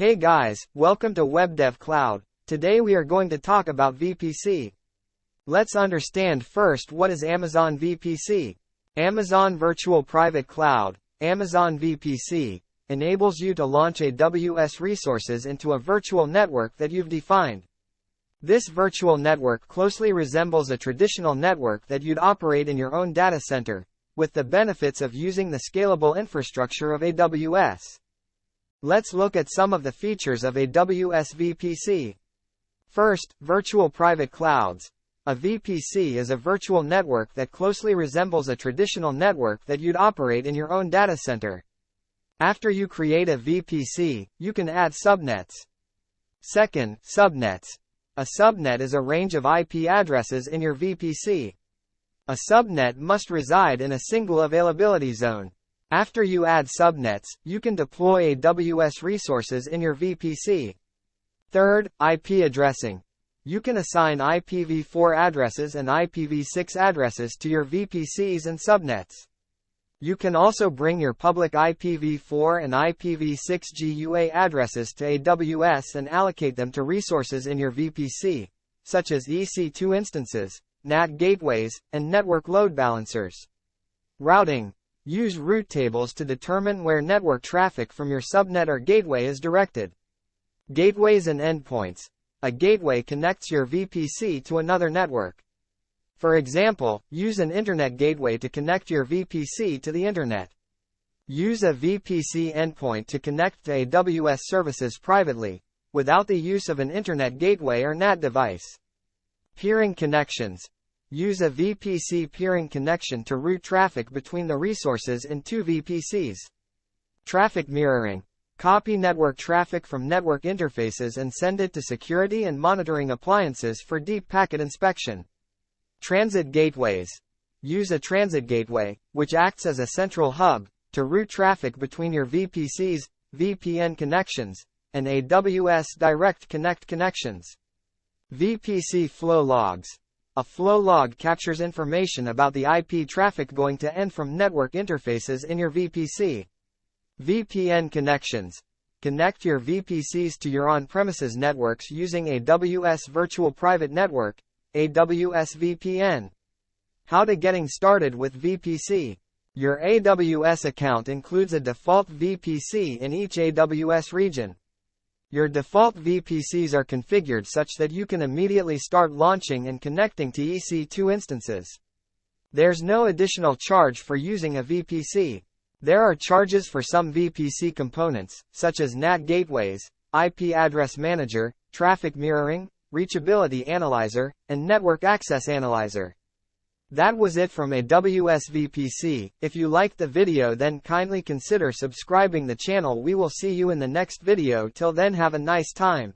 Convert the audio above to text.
Hey guys, welcome to WebDev Cloud. Today we are going to talk about VPC. Let's understand first what is Amazon VPC. Amazon Virtual Private Cloud, Amazon VPC, enables you to launch AWS resources into a virtual network that you've defined. This virtual network closely resembles a traditional network that you'd operate in your own data center, with the benefits of using the scalable infrastructure of AWS. Let's look at some of the features of AWS VPC. First, virtual private clouds. A VPC is a virtual network that closely resembles a traditional network that you'd operate in your own data center. After you create a VPC, you can add subnets. Second, subnets. A subnet is a range of IP addresses in your VPC. A subnet must reside in a single availability zone. After you add subnets, you can deploy AWS resources in your VPC. Third, IP addressing. You can assign IPv4 addresses and IPv6 addresses to your VPCs and subnets. You can also bring your public IPv4 and IPv6 GUA addresses to AWS and allocate them to resources in your VPC, such as EC2 instances, NAT gateways, and network load balancers. Routing. Use route tables to determine where network traffic from your subnet or gateway is directed. Gateways and endpoints. A gateway connects your VPC to another network. For example, use an internet gateway to connect your VPC to the internet. Use a VPC endpoint to connect to AWS services privately, without the use of an internet gateway or NAT device. Peering connections. Use a VPC peering connection to route traffic between the resources in two VPCs. Traffic mirroring. Copy network traffic from network interfaces and send it to security and monitoring appliances for deep packet inspection. Transit gateways. Use a transit gateway, which acts as a central hub, to route traffic between your VPCs, VPN connections, and AWS Direct Connect connections. VPC flow logs. A flow log captures information about the IP traffic going to and from network interfaces in your VPC. VPN connections. Connect your VPCs to your on-premises networks using AWS Virtual Private Network, AWS VPN. How to getting started with VPC. Your AWS account includes a default VPC in each AWS region. Your default VPCs are configured such that you can immediately start launching and connecting to EC2 instances. There's no additional charge for using a VPC. There are charges for some VPC components, such as NAT gateways, IP address manager, traffic mirroring, reachability analyzer, and network access analyzer. That was it from AWS VPC. If you liked the video, then kindly consider subscribing the channel. We will see you in the next video. Till then, have a nice time.